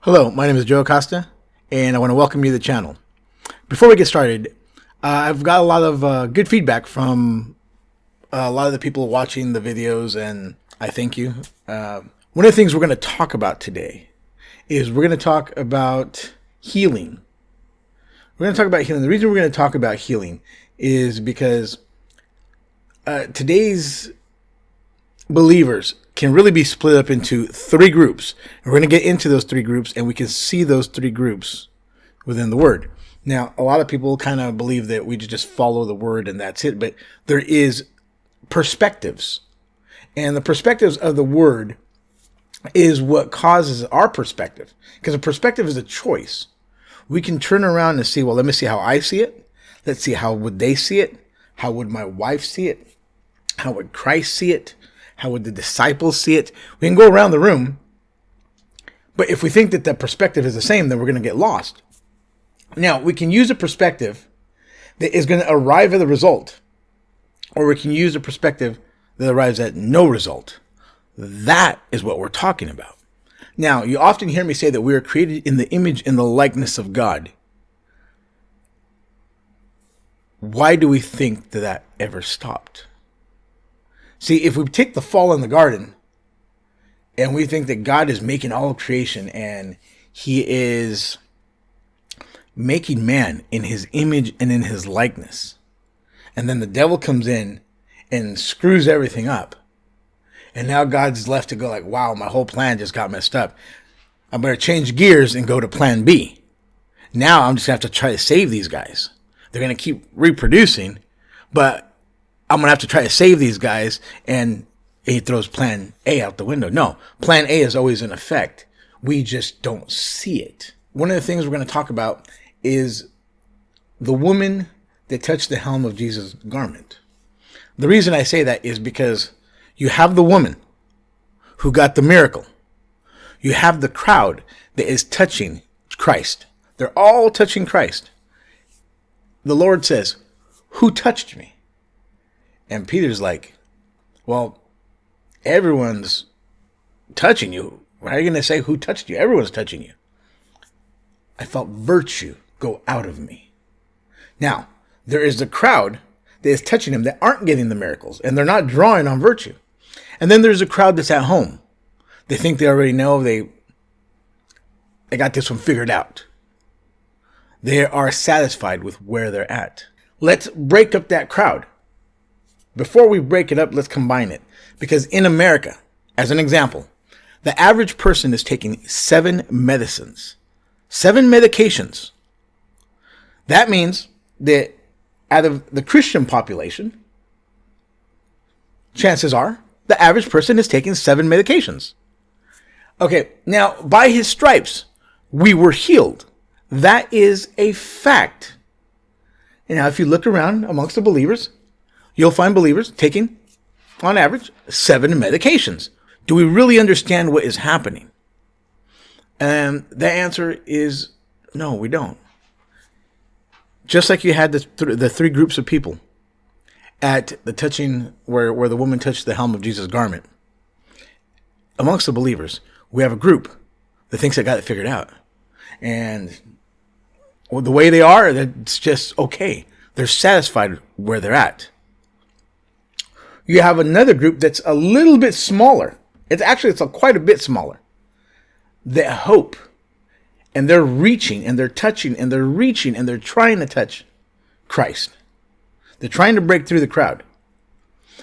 Hello, my name is Joe Acosta, and I want to welcome you to the channel. Before we get started, I've got a lot of good feedback from a lot of the people watching the videos, and I thank you. One of the things we're going to talk about today is we're going to talk about healing. We're going to talk about healing. The reason we're going to talk about healing is because today's believers can really be split up into three groups. And we're going to get into those three groups, and we can see those three groups within the Word. Now, a lot of people kind of believe that we just follow the Word and that's it, but there is perspectives. And the perspectives of the Word is what causes our perspective. Because a perspective is a choice. We can turn around and see, well, let me see how I see it. Let's see how would they see it. How would my wife see it? How would Christ see it? How would the disciples see it? We can go around the room, but if we think that the perspective is the same, then we're going to get lost. Now, we can use a perspective that is going to arrive at the result, or we can use a perspective that arrives at no result. That is what we're talking about. Now, you often hear me say that we are created in the image and the likeness of God. Why do we think that that ever stopped? See, if we take the fall in the garden and we think that God is making all of creation and he is making man in his image and in his likeness, and then the devil comes in and screws everything up, and now God's left to go like, wow, my whole plan just got messed up. I'm going to change gears and go to plan B. Now I'm just going to have to try to save these guys. They're going to keep reproducing, but I'm going to have to try to save these guys, and he throws plan A out the window. No, plan A is always in effect. We just don't see it. One of the things we're going to talk about is the woman that touched the hem of Jesus' garment. The reason I say that is because you have the woman who got the miracle. You have the crowd that is touching Christ. They're all touching Christ. The Lord says, "Who touched me?" And Peter's like, well, everyone's touching you. How are you going to say who touched you? Everyone's touching you. I felt virtue go out of me. Now, there is a crowd that is touching him that aren't getting the miracles, and they're not drawing on virtue. And then there's a crowd that's at home. They think they already know. They got this one figured out. They are satisfied with where they're at. Let's break up that crowd. Before we break it up, let's combine it. Because in America, as an example, the average person is taking 7 medicines. 7 medications. That means that out of the Christian population, chances are the average person is taking 7 medications. Okay, now by his stripes, we were healed. That is a fact. And now if you look around amongst the believers, you'll find believers taking, on average, 7 medications. Do we really understand what is happening? And the answer is no, we don't. Just like you had the three groups of people at the touching, where the woman touched the hem of Jesus' garment. Amongst the believers, we have a group that thinks they got it figured out. And the way they are, it's just okay. They're satisfied where they're at. You have another group that's a little bit smaller. It's quite a bit smaller. That hope. And they're reaching and they're touching and they're reaching and they're trying to touch Christ. They're trying to break through the crowd.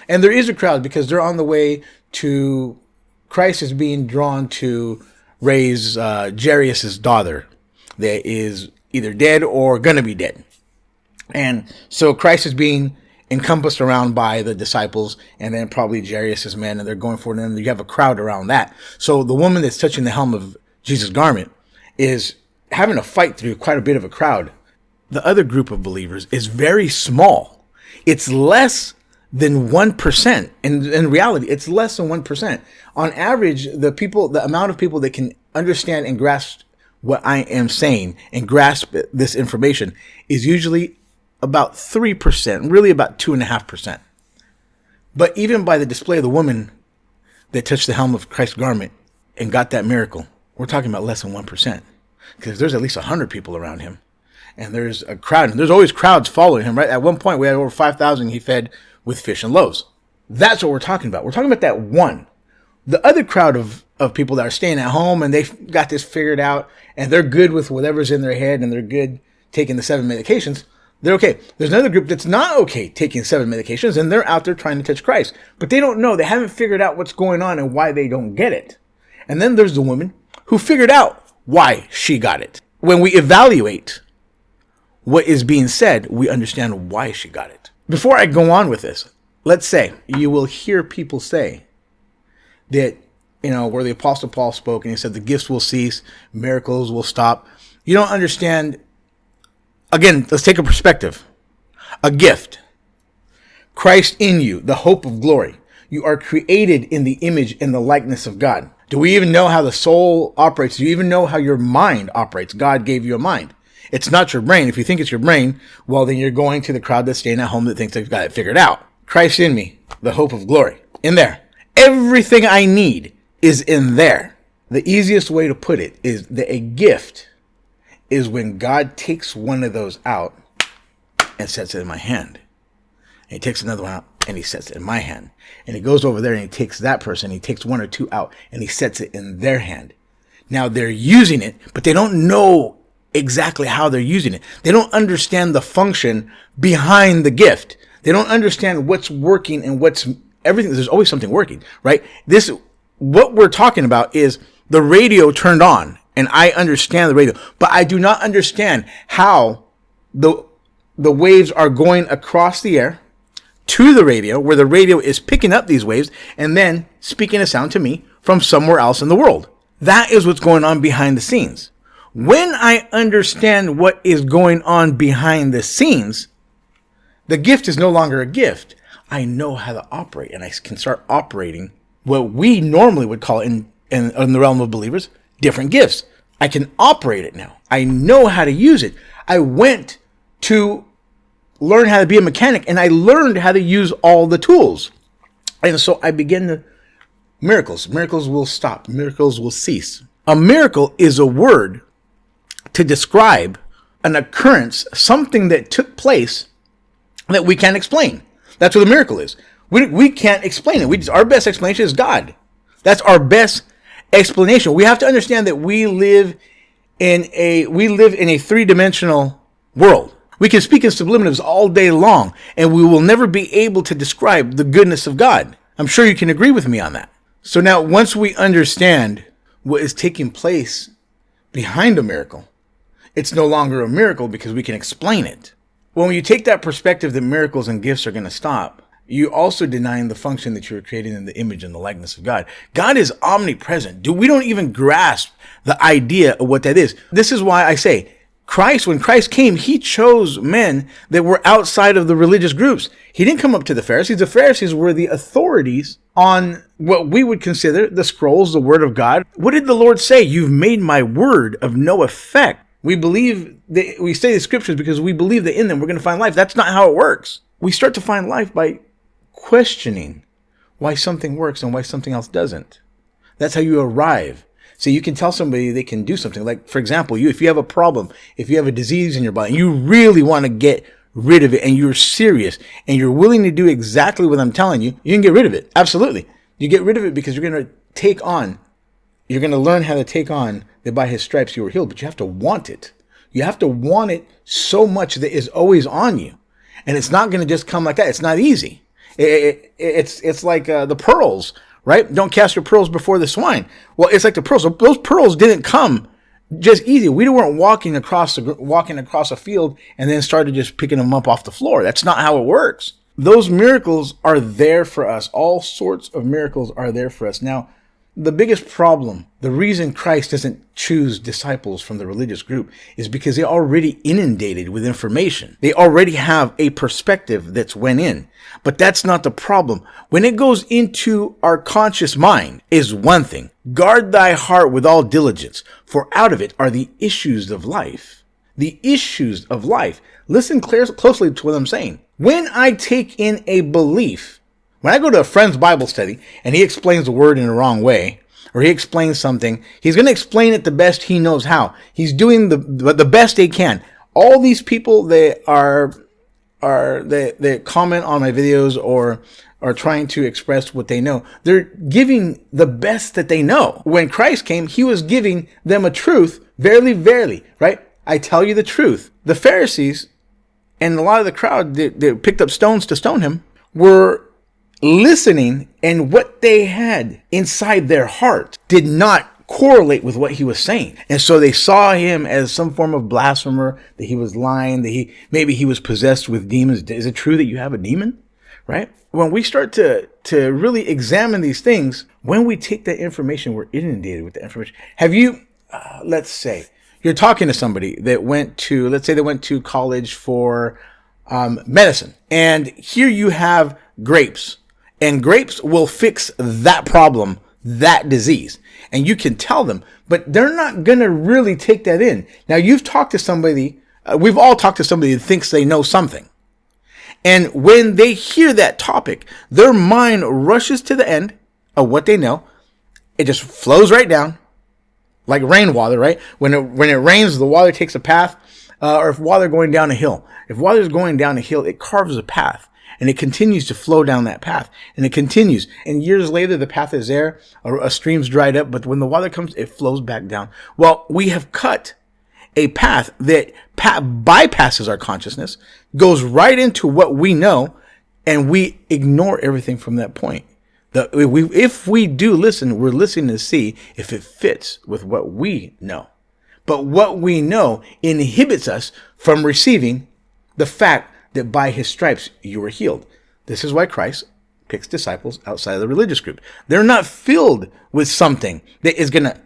And there is a crowd because they're on the way to, Christ is being drawn to raise Jairus' daughter that is either dead or going to be dead. And so Christ is being encompassed around by the disciples and then probably Jairus' men, and they're going for it, and then you have a crowd around that. So the woman that's touching the hem of Jesus' garment is having to fight through quite a bit of a crowd. The other group of believers is very small. It's less than 1%. In reality, it's less than 1%. On average, the amount of people that can understand and grasp what I am saying and grasp this information is usually about 3%, really about 2.5%. But even by the display of the woman that touched the hem of Christ's garment and got that miracle, we're talking about less than 1%. Because there's at least 100 people around him. And there's a crowd. And there's always crowds following him, right? At one point, we had over 5,000 he fed with fish and loaves. That's what we're talking about. We're talking about that one. The other crowd of people that are staying at home and they've got this figured out and they're good with whatever's in their head and they're good taking the 7 medications, they're okay. There's another group that's not okay taking 7 medications and they're out there trying to touch Christ. But they don't know. They haven't figured out what's going on and why they don't get it. And then there's the woman who figured out why she got it. When we evaluate what is being said, we understand why she got it. Before I go on with this, let's say you will hear people say that, where the Apostle Paul spoke and he said the gifts will cease, miracles will stop. You don't understand. Again, let's take a perspective. A gift. Christ in you, the hope of glory. You are created in the image and the likeness of God. Do we even know how the soul operates? Do you even know how your mind operates? God gave you a mind. It's not your brain. If you think it's your brain, well, then you're going to the crowd that's staying at home that thinks they've got it figured out. Christ in me, the hope of glory. In there. Everything I need is in there. The easiest way to put it is that a gift is when God takes one of those out and sets it in my hand. And he takes another one out and he sets it in my hand. And he goes over there and he takes that person, he takes 1 or 2 out and he sets it in their hand. Now they're using it, but they don't know exactly how they're using it. They don't understand the function behind the gift. They don't understand what's working and what's everything. There's always something working, right? What we're talking about is the radio turned on, and I understand the radio, but I do not understand how the waves are going across the air to the radio, where the radio is picking up these waves and then speaking a sound to me from somewhere else in the world. That is what's going on behind the scenes. When I understand what is going on behind the scenes, the gift is no longer a gift. I know how to operate, and I can start operating what we normally would call in the realm of believers, different gifts. I can operate it now. I know how to use it. I went to learn how to be a mechanic, and I learned how to use all the tools. And so I began to miracles. Miracles will stop. Miracles will cease. A miracle is a word to describe an occurrence, something that took place that we can't explain. That's what a miracle is. We can't explain it. Our best explanation is God. That's our best explanation. We have to understand that we live in a three-dimensional world. We can speak in subliminals all day long, and we will never be able to describe the goodness of God. I'm sure you can agree with me on that. So now, once we understand what is taking place behind a miracle, it's no longer a miracle because we can explain it. When you take that perspective that miracles and gifts are going to stop, you also denying the function that you were created in the image and the likeness of God. God is omnipresent. We don't even grasp the idea of what that is. This is why I say, when Christ came, he chose men that were outside of the religious groups. He didn't come up to the Pharisees. The Pharisees were the authorities on what we would consider the scrolls, the word of God. What did the Lord say? You've made my word of no effect. We say the scriptures because we believe that in them we're going to find life. That's not how it works. We start to find life by questioning why something works and why something else doesn't. That's how you arrive. So you can tell somebody they can do something. Like, for example, if you have a problem, if you have a disease in your body, and you really want to get rid of it, and you're serious, and you're willing to do exactly what I'm telling you, you can get rid of it. Absolutely. You get rid of it because you're going to learn how to take on that by his stripes you were healed, but you have to want it. You have to want it so much that it's always on you. And it's not going to just come like that. It's not easy. It's like the pearls, right? Don't cast your pearls before the swine. Well, it's like the pearls. Those pearls didn't come just easy. We weren't walking across a field and then started just picking them up off the floor. That's not how it works. Those miracles are there for us. All sorts of miracles are there for us. Now, the biggest problem, the reason Christ doesn't choose disciples from the religious group is because they're already inundated with information. They already have a perspective that's went in. But that's not the problem. When it goes into our conscious mind is one thing. Guard thy heart with all diligence, for out of it are the issues of life. The issues of life. Listen closely to what I'm saying. When I take in a belief, when I go to a friend's Bible study and he explains the word in the wrong way, or he explains something, he's going to explain it the best he knows how. He's doing the best they can. All these people that they comment on my videos or are trying to express what they know, they're giving the best that they know. When Christ came, he was giving them a truth. Verily, verily, right? I tell you the truth. The Pharisees and a lot of the crowd that picked up stones to stone him were listening, and what they had inside their heart did not correlate with what he was saying. And so they saw him as some form of blasphemer, that he was lying, that maybe he was possessed with demons. Is it true that you have a demon? Right? When we start to really examine these things, when we take that information, we're inundated with the information. Have you, let's say, you're talking to somebody that went to college for medicine, and here you have grapes, and grapes will fix that problem, that disease. And you can tell them, but they're not going to really take that in. Now, you've talked to somebody, we've all talked to somebody that thinks they know something. And when they hear that topic, their mind rushes to the end of what they know. It just flows right down like rainwater, right? When it rains, the water takes a path, or if water going down a hill. If water is going down a hill, it carves a path. And it continues to flow down that path. And it continues. And years later, the path is there. A stream's dried up. But when the water comes, it flows back down. Well, we have cut a path that bypasses our consciousness, goes right into what we know, and we ignore everything from that point. If we do listen, we're listening to see if it fits with what we know. But what we know inhibits us from receiving the fact that by his stripes you were healed. This is why Christ picks disciples outside of the religious group. They're not filled with something that is going to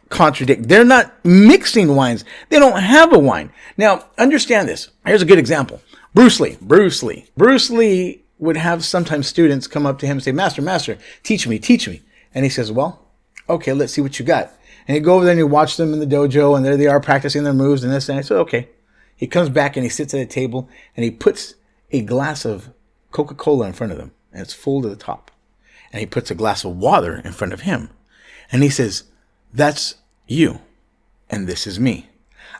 contradict. They're not mixing wines. They don't have a wine. Now, understand this. Here's a good example. Bruce Lee would have sometimes students come up to him and say, Master, teach me. And he says, well, okay, let's see what you got. And he'd go over there and he'd watch them in the dojo, and there they are practicing their moves and this, and I said, okay. He comes back and he sits at a table and he puts a glass of Coca-Cola in front of them, and it's full to the top. And he puts a glass of water in front of him. And he says, that's you, and this is me.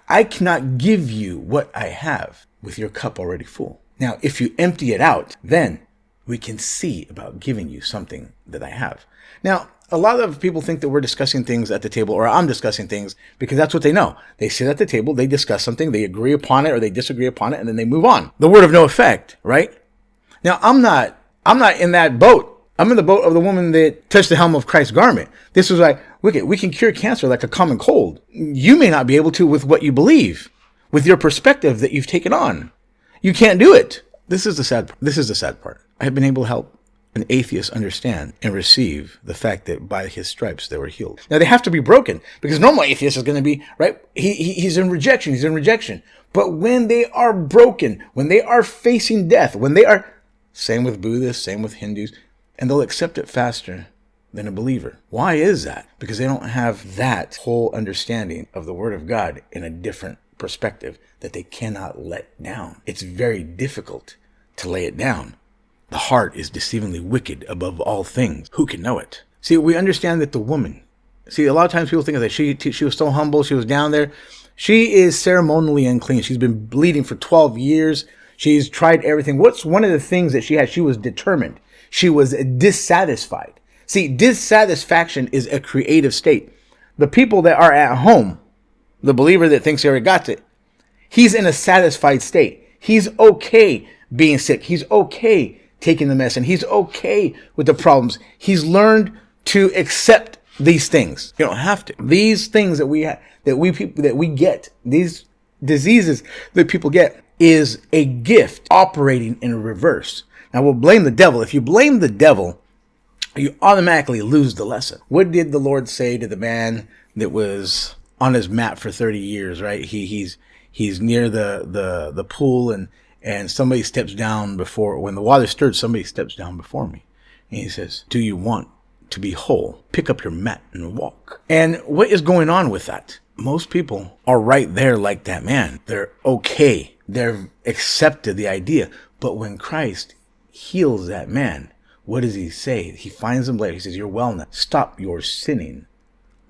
I cannot give you what I have with your cup already full. Now, if you empty it out, then we can see about giving you something that I have. Now, a lot of people think that we're discussing things at the table, or I'm discussing things, because that's what they know. They sit at the table, they discuss something, they agree upon it, or they disagree upon it, and then they move on. The word of no effect, right? Now, I'm not in that boat. I'm in the boat of the woman that touched the hem of Christ's garment. This was like, look, we can cure cancer like a common cold. You may not be able to with what you believe, with your perspective that you've taken on. You can't do it. This is the sad part. I have been able to help an atheist understand and receive the fact that by his stripes they were healed. Now, they have to be broken, because normal atheist is going to be, right? He's in rejection. But when they are broken, when they are facing death, same with Buddhists, same with Hindus, and they'll accept it faster than a believer. Why is that? Because they don't have that whole understanding of the Word of God in a different perspective that they cannot let down. It's very difficult to lay it down. The heart is deceivingly wicked above all things. Who can know it? See, we understand that the woman, a lot of times people think that she was so humble, she was down there. She is ceremonially unclean. She's been bleeding for 12 years. She's tried everything. What's one of the things that she had? She was determined. She was dissatisfied. See, dissatisfaction is a creative state. The people that are at home, the believer that thinks he already got it, he's in a satisfied state. He's okay being sick. He's okay taking the medicine. He's okay with the problems. He's learned to accept these things. You don't have to. These things that we get, these diseases that people get, is a gift operating in reverse. Now, we'll blame the devil. If you blame the devil, you automatically lose the lesson. What did the Lord say to the man that was on his mat for 30 years, right? He's near the pool, and somebody steps down before, when the water stirred, somebody steps down before me. And he says, do you want to be whole? Pick up your mat and walk. And what is going on with that? Most people are right there like that man. They're okay. They've accepted the idea. But when Christ heals that man, What does he say? He finds them later. He says, you're well now. Stop your sinning,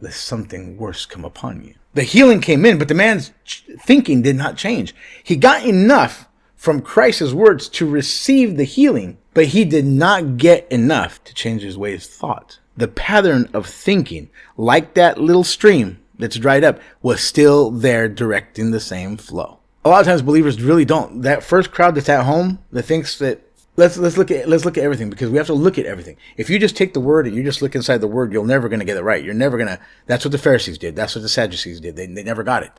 lest something worse come upon you. The healing came in, but the man's thinking did not change. He got enough from Christ's words to receive the healing, but he did not get enough to change his way of thought. The pattern of thinking, like that little stream that's dried up, was still there directing the same flow. A lot of times believers really don't. That first crowd that's at home that thinks that let's look at everything, because we have to look at everything. If you just take the word and you just look inside the word, you're never going to get it right. You're never going to. That's what the Pharisees did. That's what the Sadducees did. They never got it.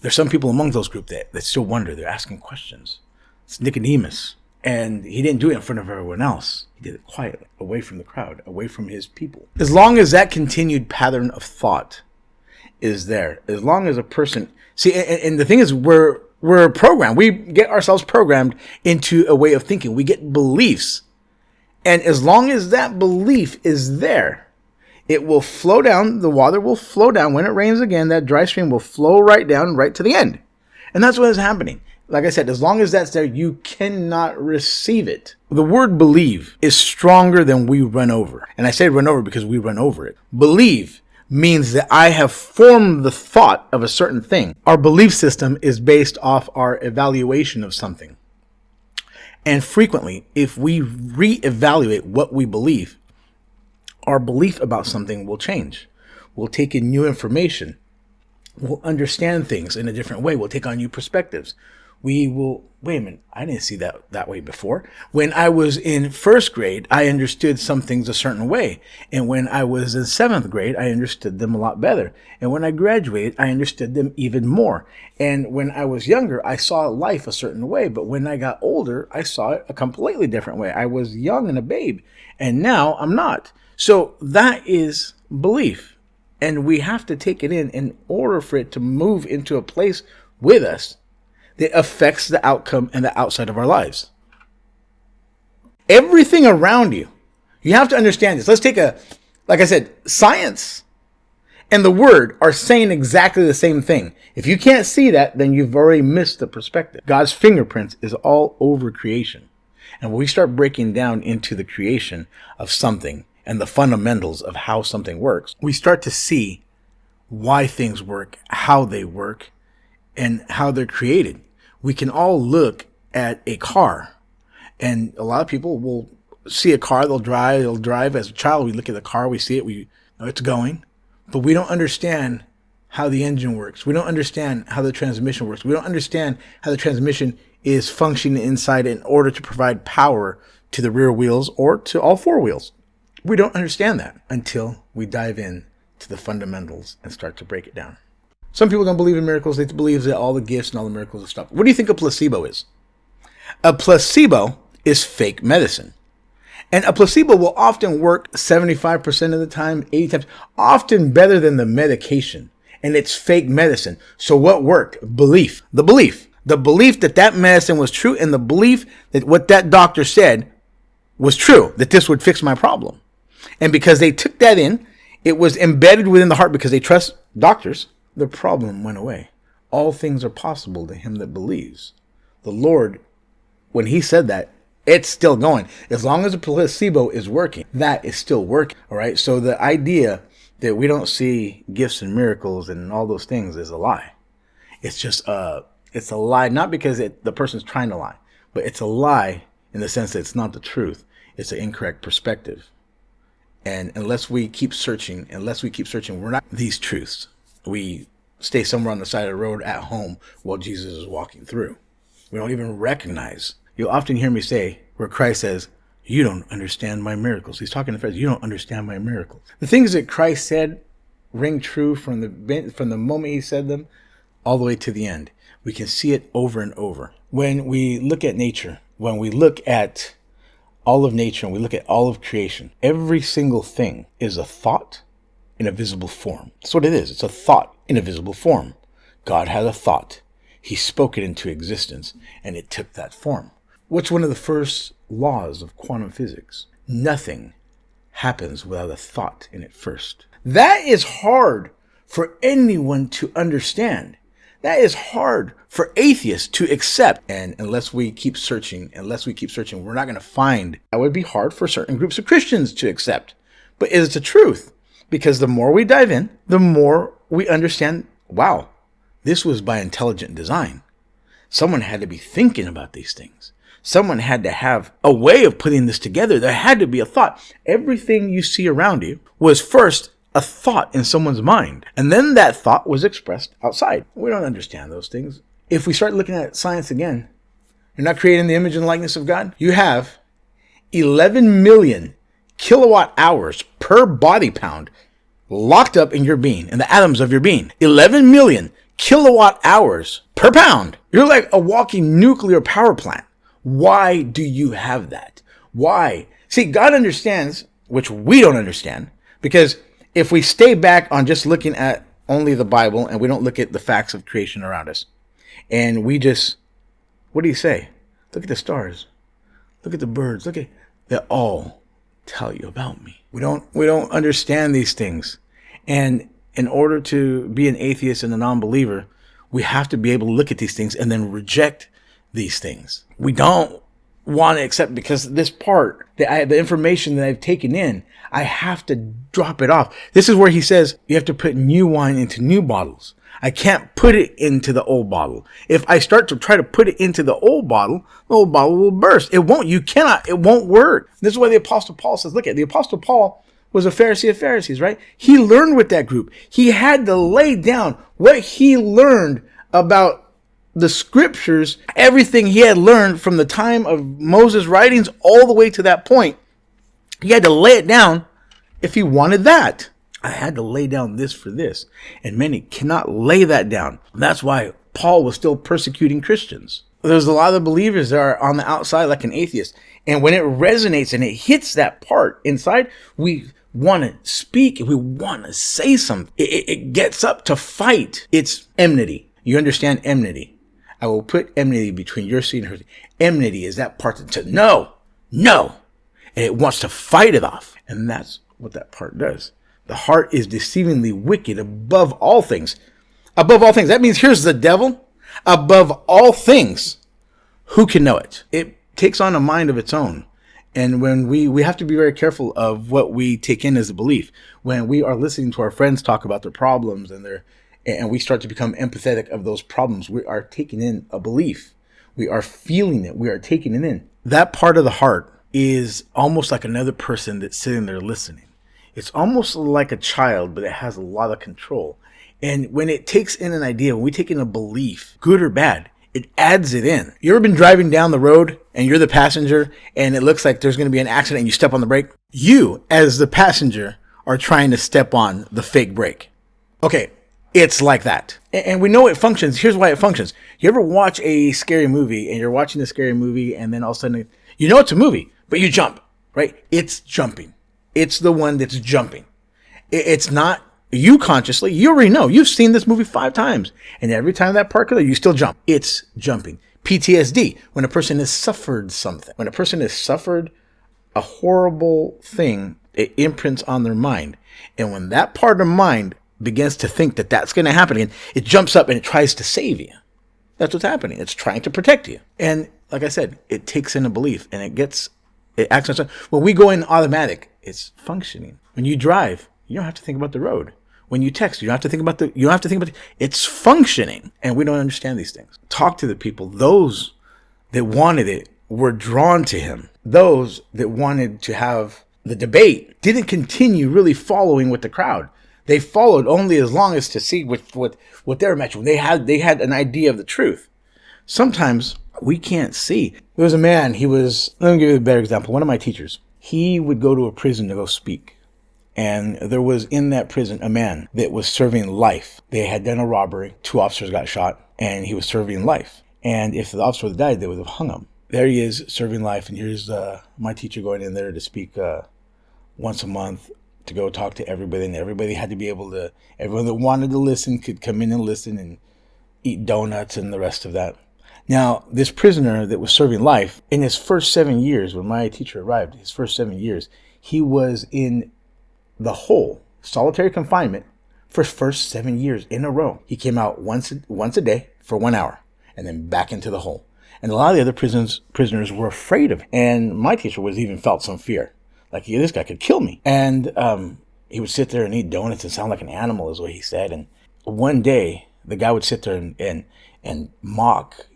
There's some people among those group that still wonder. They're asking questions. It's Nicodemus. And he didn't do it in front of everyone else. He did it quietly, away from the crowd, away from his people. As long as that continued pattern of thought is there, as long as a person... See, and the thing is, we're programmed. We get ourselves programmed into a way of thinking. We get beliefs. And as long as that belief is there, it will flow down. The water will flow down. When it rains again, that dry stream will flow right down, right to the end. And that's what is happening. Like I said, as long as that's there, you cannot receive it. The word believe is stronger than we run over. And I say run over because we run over it. Believe means that I have formed the thought of a certain thing. Our belief system is based off our evaluation of something. And frequently, if we reevaluate what we believe, our belief about something will change. We'll take in new information. We'll understand things in a different way. We'll take on new perspectives. We will, wait a minute, I didn't see that way before. When I was in first grade, I understood some things a certain way. And when I was in seventh grade, I understood them a lot better. And when I graduated, I understood them even more. And when I was younger, I saw life a certain way. But when I got older, I saw it a completely different way. I was young and a babe, and now I'm not. So that is belief. And we have to take it in order for it to move into a place with us that affects the outcome and the outside of our lives. Everything around you, you have to understand this. Let's take like I said, science and the word are saying exactly the same thing. If you can't see that, then you've already missed the perspective. God's fingerprints is all over creation. And when we start breaking down into the creation of something and the fundamentals of how something works, we start to see why things work, how they work, and how they're created. We can all look at a car, and a lot of people will see a car, they'll drive. As a child, we look at the car, we see it, we know it's going, but we don't understand how the engine works. We don't understand how the transmission works. We don't understand how the transmission is functioning inside in order to provide power to the rear wheels or to all four wheels. We don't understand that until we dive in to the fundamentals and start to break it down. Some people don't believe in miracles. They believe that all the gifts and all the miracles are stuff. What do you think a placebo is? A placebo is fake medicine. And a placebo will often work 75% of the time, 80 times, often better than the medication. And it's fake medicine. So what worked? Belief. The belief that that medicine was true, and the belief that what that doctor said was true, that this would fix my problem. And because they took that in, it was embedded within the heart because they trust doctors. The problem went away. All things are possible to him that believes. The Lord, when he said that, it's still going. As long as a placebo is working, that is still working. All right. So the idea that we don't see gifts and miracles and all those things is a lie. It's just it's a lie, not because the person's trying to lie, but it's a lie in the sense that it's not the truth. It's an incorrect perspective. And unless we keep searching, we're not these truths. We stay somewhere on the side of the road at home while Jesus is walking through. We don't even recognize. You'll often hear me say where Christ says, you don't understand my miracles. He's talking to Pharisees. You don't understand my miracles. The things that Christ said ring true from the moment he said them all the way to the end. We can see it over and over. When we look at nature, when we look at all of nature and we look at all of creation, every single thing is a thought in a visible form. That's what it is. It's a thought in a visible form. God had a thought. He spoke it into existence, and it took that form. What's one of the first laws of quantum physics? Nothing happens without a thought in it first. That is hard for anyone to understand. That is hard for atheists to accept. And unless we keep searching, we're not going to find. That would be hard for certain groups of Christians to accept. But it's the truth. Because the more we dive in, the more we understand, wow, this was by intelligent design. Someone had to be thinking about these things. Someone had to have a way of putting this together. There had to be a thought. Everything you see around you was first a thought in someone's mind. And then that thought was expressed outside. We don't understand those things. If we start looking at science again, you're not creating the image and likeness of God. You have 11 million kilowatt hours per body pound locked up in your being, in the atoms of your being. 11 million kilowatt hours per pound. You're like a walking nuclear power plant. Why do you have that? Why? See, God understands, which we don't understand, because if we stay back on just looking at only the Bible and we don't look at the facts of creation around us, and we just, what do you say? Look at the stars. Look at the birds. They all tell you about me. We don't understand these things. And in order to be an atheist and a non-believer, we have to be able to look at these things and then reject these things. We don't want to accept, because this part, the information that I've taken in, I have to drop it off. This is where he says you have to put new wine into new bottles. I can't put it into the old bottle. If I start to try to put it into the old bottle will burst. It won't. You cannot. It won't work. This is why the Apostle Paul says, look at the Apostle Paul was a Pharisee of Pharisees, right? He learned with that group. He had to lay down what he learned about the scriptures, everything he had learned from the time of Moses' writings all the way to that point. He had to lay it down if he wanted that. I had to lay down this for this. And many cannot lay that down. That's why Paul was still persecuting Christians. There's a lot of believers that are on the outside like an atheist. And when it resonates and it hits that part inside, we want to speak. We want to say something. It gets up to fight. It's enmity. You understand enmity? I will put enmity between your seed and her seed. Enmity is that part that says, no. And it wants to fight it off. And that's what that part does. The heart is deceivingly wicked above all things. Above all things. That means here's the devil. Above all things. Who can know it? It takes on a mind of its own. And when we have to be very careful of what we take in as a belief. When we are listening to our friends talk about their problems and we start to become empathetic of those problems, we are taking in a belief. We are feeling it. We are taking it in. That part of the heart is almost like another person that's sitting there listening. It's almost like a child, but it has a lot of control. And when it takes in an idea, when we take in a belief, good or bad, it adds it in. You ever been driving down the road and you're the passenger and it looks like there's going to be an accident and you step on the brake? You, as the passenger, are trying to step on the fake brake. Okay, it's like that. And we know it functions. Here's why it functions. You ever watch a scary movie and you're watching the scary movie and then all of a sudden, you know it's a movie, but you jump, right? It's jumping. It's the one that's jumping. It's not you consciously. You already know. You've seen this movie 5 times. And every time that part goes, you still jump. It's jumping. PTSD, when a person has suffered something. When a person has suffered a horrible thing, it imprints on their mind. And when that part of mind begins to think that that's going to happen again, it jumps up and it tries to save you. That's what's happening. It's trying to protect you. And like I said, it takes in a belief and it acts on something. When we go in automatic, it's functioning. When you drive, you don't have to think about the road. When you text, you don't have to think about it's functioning. And we don't understand these things. Talk to the people. Those that wanted it were drawn to him. Those that wanted to have the debate didn't continue really following with the crowd. They followed only as long as to see what they were matching. They had an idea of the truth. Sometimes we can't see. There was a man, let me give you a better example. One of my teachers, he would go to a prison to go speak. And there was in that prison a man that was serving life. They had done a robbery. 2 officers got shot and he was serving life. And if the officer had died, they would have hung him. There he is serving life. And here's my teacher going in there to speak once a month to go talk to everybody. And everybody had to be able to, everyone that wanted to listen could come in and listen and eat donuts and the rest of that. Now, this prisoner that was serving life, in his first 7 years, when my teacher arrived, his first 7 years, he was in the hole, solitary confinement, For his first 7 years in a row, he came out once a day for 1 hour and then back into the hole. And a lot of the other prisoners were afraid of him. And my teacher was even felt some fear. Like, yeah, this guy could kill me. And he would sit there and eat donuts and sound like an animal is what he said. And one day, the guy would sit there and mock,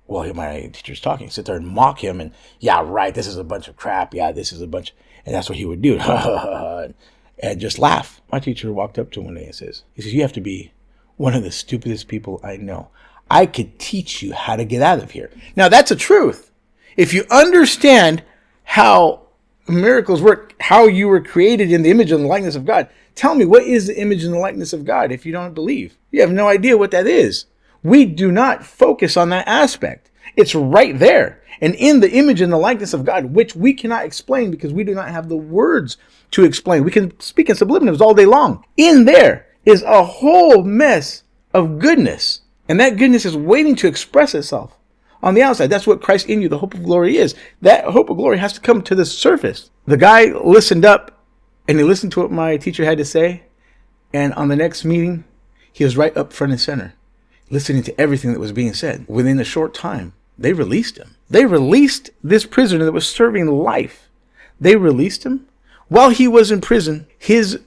well, my teacher's talking, sit there and mock him. And, yeah, right, this is a bunch of crap. Yeah, this is a bunch. And that's what he would do. And just laugh. My teacher walked up to him one day and says, you have to be one of the stupidest people I know. I could teach you how to get out of here. Now, that's a truth. If you understand how miracles work, how you were created in the image and the likeness of God, tell me, what is the image and the likeness of God if you don't believe? You have no idea what that is. We do not focus on that aspect. It's right there. And in the image and the likeness of God, which we cannot explain because we do not have the words to explain. We can speak in subliminals all day long. In there is a whole mess of goodness. And that goodness is waiting to express itself on the outside. That's what Christ in you, the hope of glory, is. That hope of glory has to come to the surface. The guy listened up and he listened to what my teacher had to say. And on the next meeting, he was right up front and center, listening to everything that was being said. Within a short time, they released him. They released this prisoner that was serving life. They released him. While he was in prison, his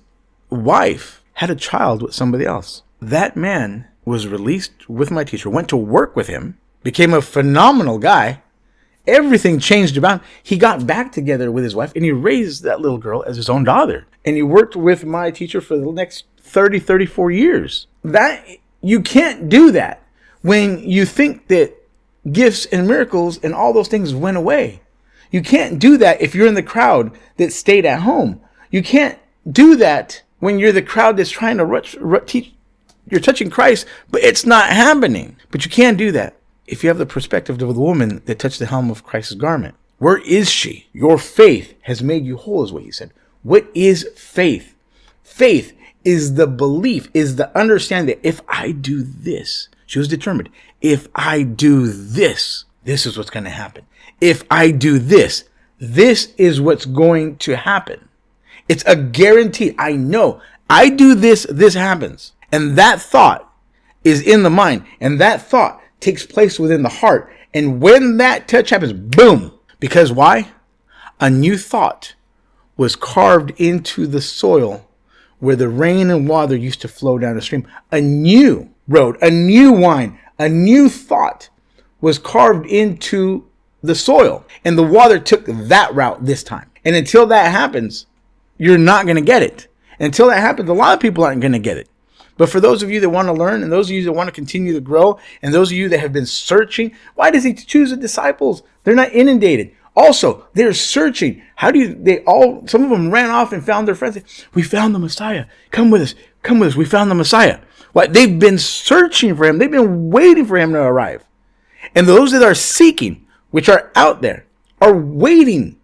wife had a child with somebody else. That man was released with my teacher, went to work with him, became a phenomenal guy. Everything changed about him. He got back together with his wife and he raised that little girl as his own daughter. And he worked with my teacher for the next 34 years. That you can't do that when you think that gifts and miracles and all those things went away. You can't do that if you're in the crowd that stayed at home. You can't do that when you're the crowd that's trying to teach. You're touching Christ, but it's not happening. But you can't do that if you have the perspective of the woman that touched the hem of Christ's garment. Where is she? Your faith has made you whole, is what he said. What is faith? Faith is the belief, is the understanding that if I do this, she was determined. If I do this, this is what's going to happen. If I do this, this is what's going to happen. It's a guarantee. I know I do this, this happens. And that thought is in the mind. And that thought takes place within the heart. And when that touch happens, boom. Because why? A new thought was carved into the soil where the rain and water used to flow down the stream. A new road, a new wine, a new thought was carved into the soil. And the water took that route this time. And until that happens, you're not going to get it. And until that happens, a lot of people aren't going to get it. But for those of you that want to learn, and those of you that want to continue to grow, and those of you that have been searching, why does he choose the disciples? They're not inundated. Also, they're searching. Some of them ran off and found their friends. We found the Messiah. Come with us. Come with us. We found the Messiah. Why? They've been searching for him. They've been waiting for him to arrive. And those that are seeking, which are out there, are waiting.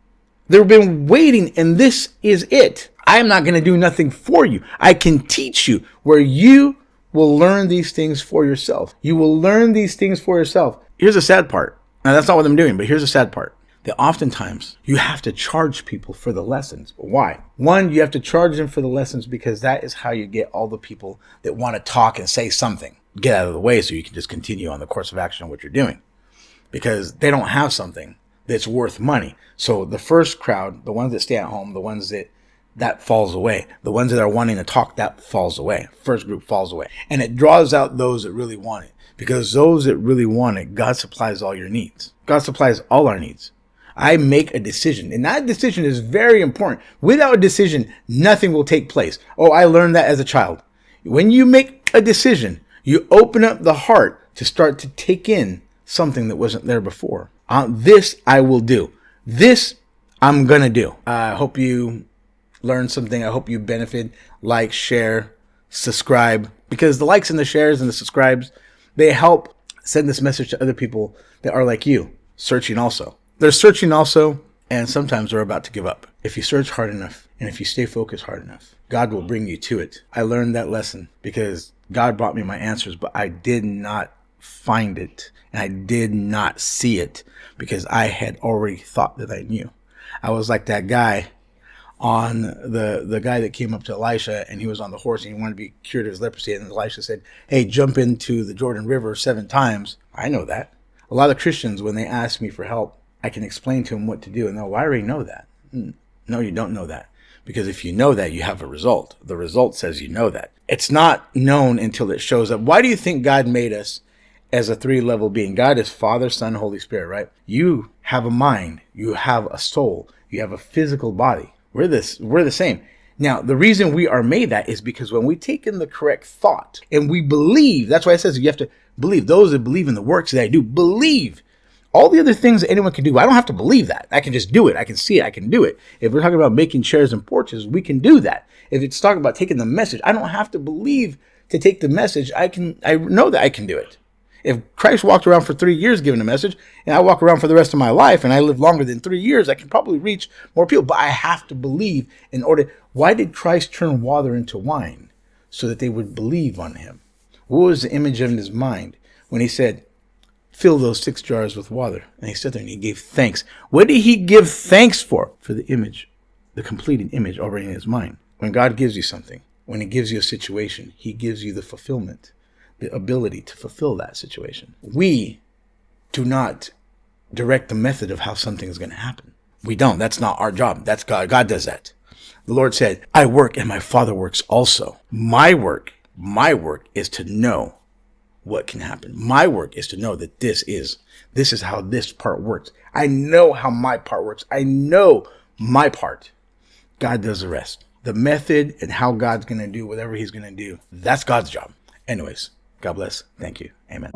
They've been waiting, and this is it. I am not going to do nothing for you. I can teach you where you will learn these things for yourself. You will learn these things for yourself. Here's the sad part. Now, that's not what I'm doing, but here's the sad part. That oftentimes you have to charge people for the lessons. Why? One, you have to charge them for the lessons because that is how you get all the people that want to talk and say something. Get out of the way so you can just continue on the course of action of what you're doing. Because they don't have something that's worth money. So the first crowd, the ones that stay at home, the ones that falls away. The ones that are wanting to talk, that falls away. First group falls away. And it draws out those that really want it. Because those that really want it, God supplies all your needs. God supplies all our needs. I make a decision. And that decision is very important. Without a decision, nothing will take place. Oh, I learned that as a child. When you make a decision, you open up the heart to start to take in something that wasn't there before. This I will do. This I'm going to do. I hope you learn something. I hope you benefit. Like, share, subscribe, because the likes and the shares and the subscribes, they help send this message to other people that are like you, searching also. They're searching also, and sometimes they're about to give up. If you search hard enough and if you stay focused hard enough, God will bring you to it. I learned that lesson because God brought me my answers, but I did not find it and I did not see it because I had already thought that I knew. I was like that guy on the guy that came up to Elisha, and he was on the horse and he wanted to be cured of his leprosy. And Elisha said, hey, jump into the Jordan River 7 times. I know that. A lot of Christians, when they ask me for help, I can explain to them what to do. And they'll, I already know that. No, you don't know that. Because if you know that, you have a result. The result says you know that. It's not known until it shows up. Why do you think God made us as a 3-level being? God is Father, Son, Holy Spirit, right? You have a mind. You have a soul. You have a physical body. We're the same. Now, the reason we are made that is because when we take in the correct thought and we believe, that's why it says you have to believe. Those that believe in the works that I do, believe. All the other things that anyone can do, I don't have to believe that. I can just do it. I can see it. I can do it. If we're talking about making chairs and porches, we can do that. If it's talking about taking the message, I don't have to believe to take the message. I know that I can do it. If Christ walked around for 3 years giving a message, and I walk around for the rest of my life, and I live longer than 3 years, I can probably reach more people. But I have to believe in order. Why did Christ turn water into wine? So that they would believe on him. What was the image in his mind when he said, fill those 6 jars with water? And he stood there and he gave thanks. What did he give thanks for? For the image, the completed image already in his mind. When God gives you something, when he gives you a situation, he gives you the fulfillment, the ability to fulfill that situation. We do not direct the method of how something is going to happen. We don't. That's not our job. That's God. God does that. The Lord said, I work and my Father works also. My work is to know what can happen. My work is to know that this is how this part works. I know how my part works. I know my part. God does the rest. The method and how God's going to do whatever he's going to do, that's God's job. Anyways, God bless. Thank you. Amen.